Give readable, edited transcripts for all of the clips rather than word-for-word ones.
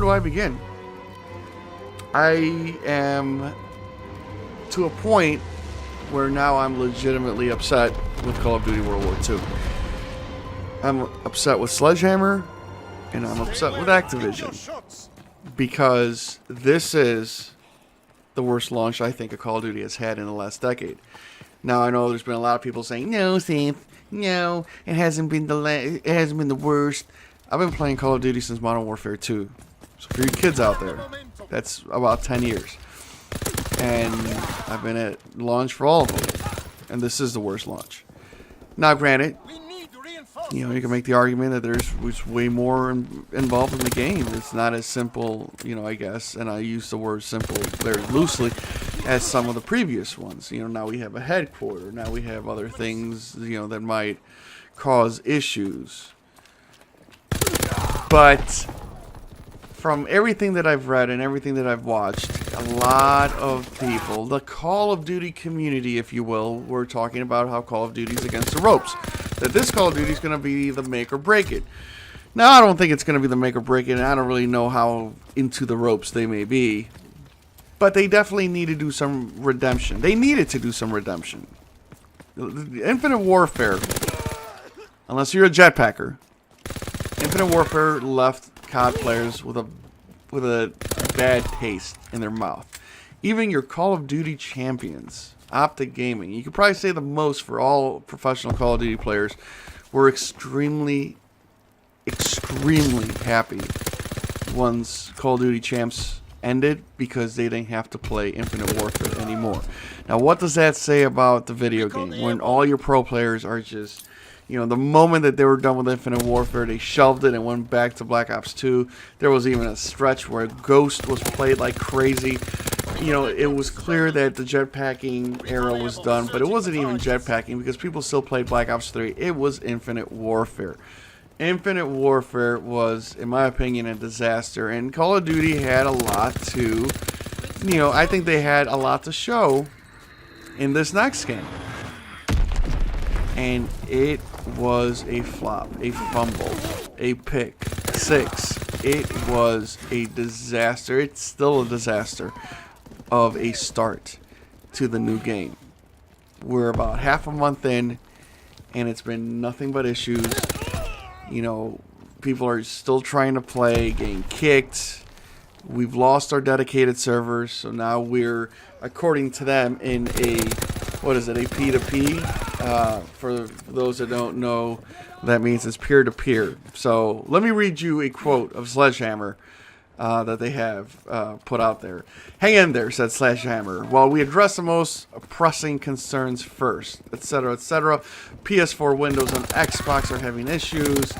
do I begin? I am to a point where now I'm legitimately upset with Call of Duty World War II. I'm upset with Sledgehammer, and I'm upset with Activision, because this is the worst launch I think a Call of Duty has had in the last decade. Now I know there's been a lot of people saying, "No, Seth, no, it hasn't been the worst." I've been playing Call of Duty since Modern Warfare 2. So for you kids out there, that's about 10 years. And I've been at launch for all of them. And this is the worst launch. Now granted, you know, you can make the argument that there's way more involved in the game. It's not as simple, you know, I guess, and I use the word simple very loosely, as some of the previous ones. You know, now we have a headquarter. Now we have other things, you know, that might cause issues. But from everything that I've read and everything that I've watched, a lot of people, the Call of Duty community, if you will, were talking about how Call of Duty is against the ropes. That this Call of Duty is going to be the make or break it. Now, I don't think it's going to be the make or break it, and I don't really know how into the ropes they may be. But they definitely need to do some redemption. They needed to do some redemption. Infinite Warfare, unless you're a jetpacker, Infinite Warfare left COD players with a bad taste in their mouth. Even your Call of Duty champions, Optic Gaming, you could probably say the most for all professional Call of Duty players, were extremely happy once Call of Duty Champs ended, because they didn't have to play Infinite Warfare anymore. Now, what does that say about the video game when all your pro players are just, you know, the moment that they were done with Infinite Warfare, they shelved it and went back to Black Ops 2. There was even a stretch where Ghost was played like crazy. You know, it was clear that the jetpacking era was done, but it wasn't even jetpacking because people still played Black Ops 3. It was Infinite Warfare. Infinite Warfare was, in my opinion, a disaster, and Call of Duty had a lot to, you know, I think they had a lot to show in this next game. And it was a flop, a fumble, a pick six. It was a disaster. It's still a disaster of a start to the new game. We're about half a month in, and it's been nothing but issues. You know, people are still trying to play, getting kicked. We've lost our dedicated servers, so now we're, according to them, in a, what is it, a P2P? For those that don't know, that means it's peer-to-peer. So let me read you a quote of Sledgehammer that they have put out there. "Hang in there," said Sledgehammer, "while we address the most pressing concerns first, etc., etc. PS4, Windows, and Xbox are having issues,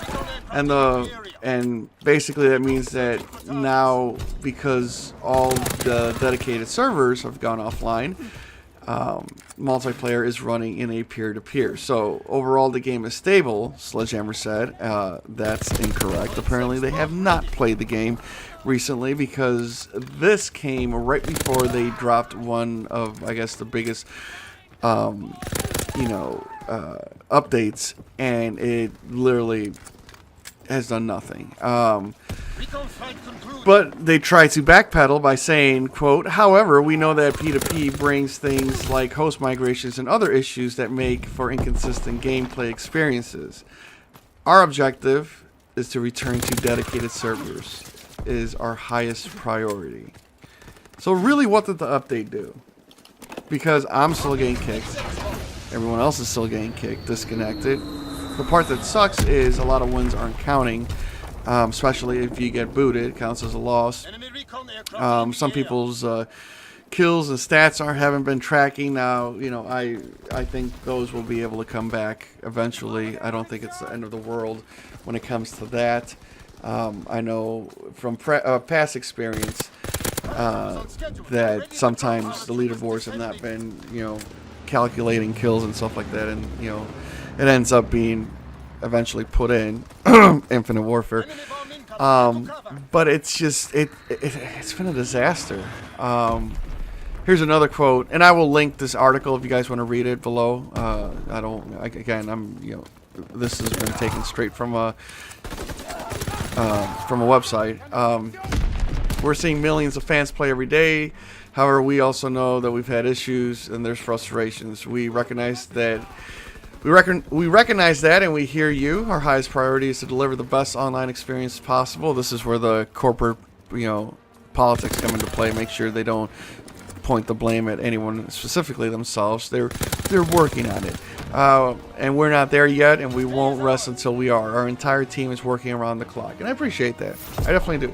and basically that means that now, because all the dedicated servers have gone offline, multiplayer is running in a peer-to-peer. So overall the game is stable," Sledgehammer said. That's incorrect. Apparently they have not played the game recently, because this came right before they dropped one of, I guess, the biggest updates, and it literally has done nothing. But they try to backpedal by saying, quote, "However, we know that P2P brings things like host migrations and other issues that make for inconsistent gameplay experiences. Our objective is to return to dedicated servers is our highest priority." So really, what did the update do? Because I'm still getting kicked. Everyone else is still getting kicked, disconnected. The part that sucks is a lot of wins aren't counting. Especially if you get booted, it counts as a loss. Some people's kills and stats haven't been tracking. Now, you know, I think those will be able to come back eventually. I don't think it's the end of the world when it comes to that. I know from past experience that sometimes the leaderboards have not been, you know, calculating kills and stuff like that, and you know, it ends up being eventually put in Infinite Warfare. But it's just it's been a disaster. Here's another quote, and I will link this article if you guys want to read it below. This has been taken straight from a website. We're seeing millions of fans play every day. However, we also know that we've had issues and there's frustrations. We recognize that. We recognize that, and we hear you. Our highest priority is to deliver the best online experience possible. This is where the corporate, politics come into play. Make sure they don't point the blame at anyone, specifically themselves. They're working on it, and we're not there yet, and we won't rest until we are. Our entire team is working around the clock, and I appreciate that. I definitely do.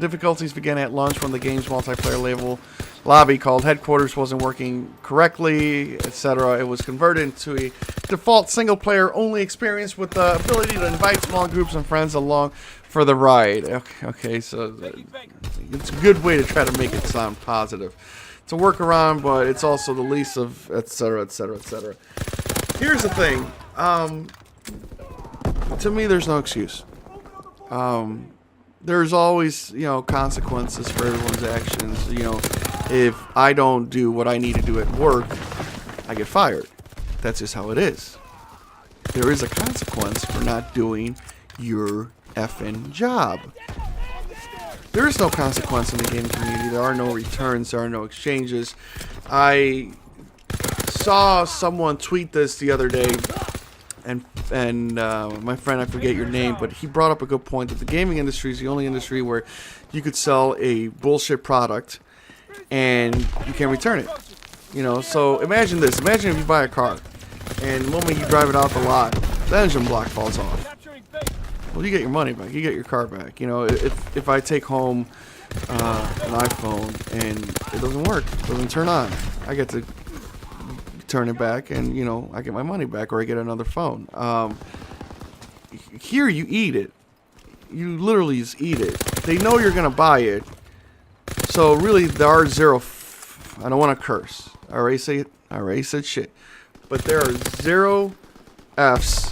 Difficulties began at launch when the game's multiplayer lobby called headquarters wasn't working correctly, etc. It was converted into a default single-player only experience with the ability to invite small groups of friends along for the ride. Okay, so it's a good way to try to make it sound positive. It's a workaround, but it's also the least of etc. etc. etc. Here's the thing. To me, there's no excuse. There's always, consequences for everyone's actions. If I don't do what I need to do at work, I get fired. That's just how it is. There is a consequence for not doing your effing job. There is no consequence in the gaming community. There are no returns. There are no exchanges. I saw someone tweet this the other day, and my friend, I forget your name, but he brought up a good point that the gaming industry is the only industry where you could sell a bullshit product and you can't return it. So imagine this. Imagine if you buy a car and the moment you drive it out the lot, the engine block falls off. Well, you get your money back. You get your car back. If I take home an iPhone and it doesn't work, it doesn't turn on, I get to turn it back and I get my money back, or I get another phone. Here you eat it. You literally just eat it. They know you're gonna buy it, so really there are zero I don't want to curse. I already said shit, but there are zero F's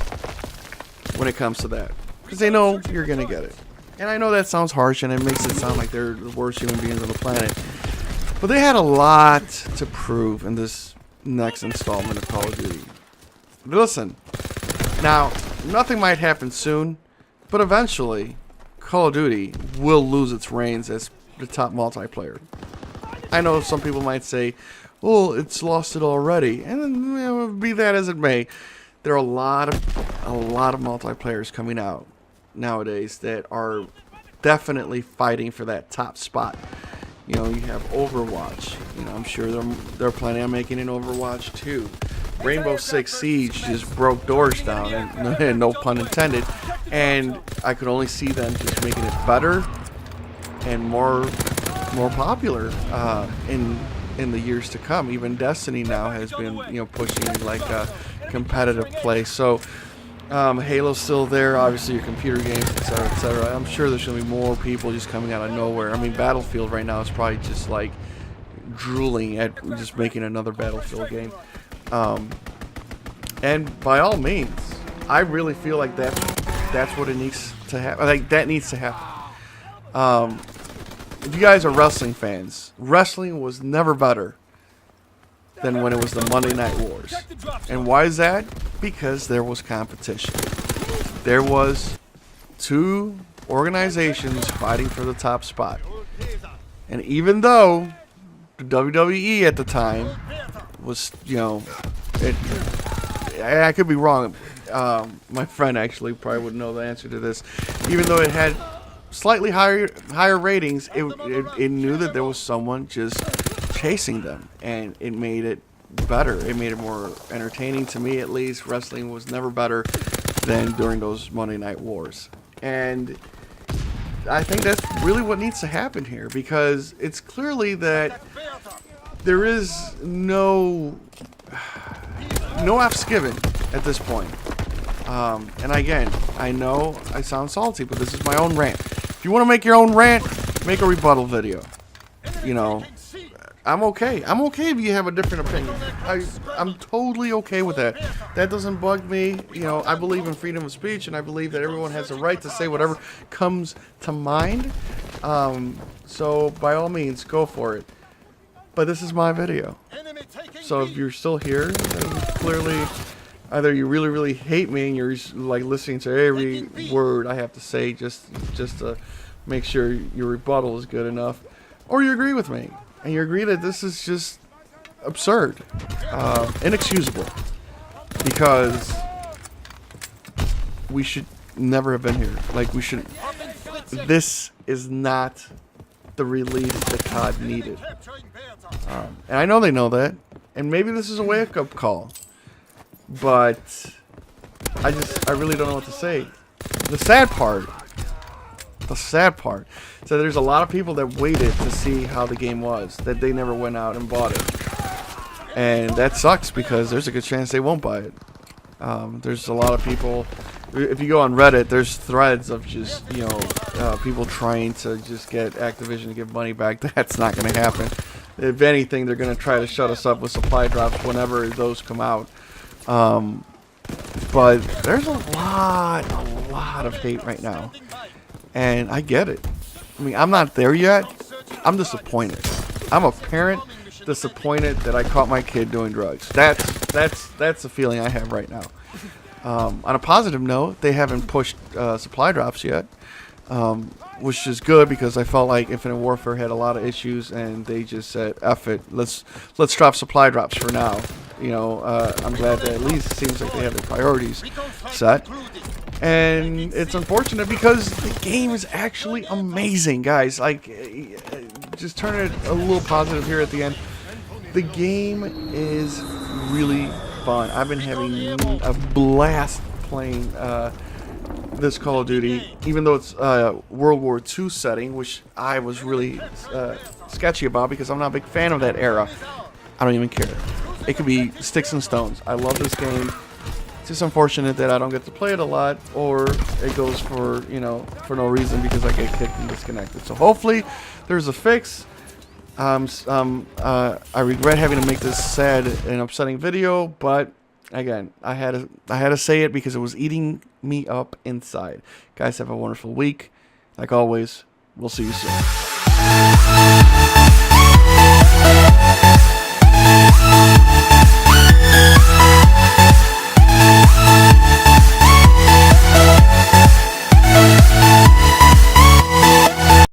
when it comes to that, because they know you're gonna get it. And I know that sounds harsh and it makes it sound like they're the worst human beings on the planet, but they had a lot to prove in this next installment of Call of Duty. Listen, now nothing might happen soon, but eventually Call of Duty will lose its reins as the top multiplayer. I know some people might say, well, it's lost it already, and be that as it may, there are a lot of multiplayers coming out nowadays that are definitely fighting for that top spot. You have Overwatch. I'm sure they're planning on making an Overwatch 2. Rainbow Six Siege just broke doors down, and no pun intended. And I could only see them just making it better and more popular in the years to come. Even Destiny now has been pushing like a competitive play. So Halo's still there, obviously your computer games, etc., etc. I'm sure there's going to be more people just coming out of nowhere. I mean, Battlefield right now is probably just like drooling at just making another Battlefield game. And by all means, I really feel like that's what it needs to happen. Like, that needs to happen. If you guys are wrestling fans, wrestling was never better than when it was the Monday Night Wars. And why is that? Because there was competition. There was two organizations fighting for the top spot. And even though the WWE at the time was, I could be wrong. My friend actually probably would know the answer to this. Even though it had slightly higher ratings, it knew that there was someone just chasing them, and it made it better. It made it more entertaining, to me at least. Wrestling was never better than during those Monday Night Wars, and I think that's really what needs to happen here, because it's clearly that there is no F's given at this point. And again, I know I sound salty, but this is my own rant. If you want to make your own rant, make a rebuttal video. I'm okay. I'm okay if you have a different opinion. I'm totally okay with that. That doesn't bug me. I believe in freedom of speech, and I believe that everyone has the right to say whatever comes to mind. So by all means, go for it. But this is my video. So if you're still here, then clearly either you really, really hate me and you're like listening to every word I have to say just to make sure your rebuttal is good enough, or you agree with me and you agree that this is just absurd, inexcusable, because we should never have been here. Like, we should. This is not the release that COD needed, and I know they know that, and maybe this is a wake-up call, but I really don't know what to say. The sad part, so there's a lot of people that waited to see how the game was, that they never went out and bought it. And that sucks, because there's a good chance they won't buy it. There's a lot of people, if you go on Reddit, there's threads of just, people trying to just get Activision to give money back. That's not going to happen. If anything, they're going to try to shut us up with supply drops whenever those come out. But there's a lot of hate right now. And I get it. I mean, I'm not there yet. I'm disappointed. I'm a parent disappointed that I caught my kid doing drugs. That's the feeling I have right now. On a positive note, they haven't pushed supply drops yet, which is good, because I felt like Infinite Warfare had a lot of issues, and they just said, "F it, let's drop supply drops for now." I'm glad that at least it seems like they have their priorities set. And it's unfortunate, because the game is actually amazing, guys. Like, just turn it a little positive here at the end. The game is really fun. I've been having a blast playing this Call of Duty, even though it's World War II setting, which I was really sketchy about, because I'm not a big fan of that era. I don't even care. It could be sticks and stones. I love this game. It's just unfortunate that I don't get to play it a lot, or it goes for no reason, because I get kicked and disconnected. So hopefully there's a fix. I regret having to make this sad and upsetting video, but again, I had to say it, because it was eating me up inside. Guys, have a wonderful week. Like always, we'll see you soon.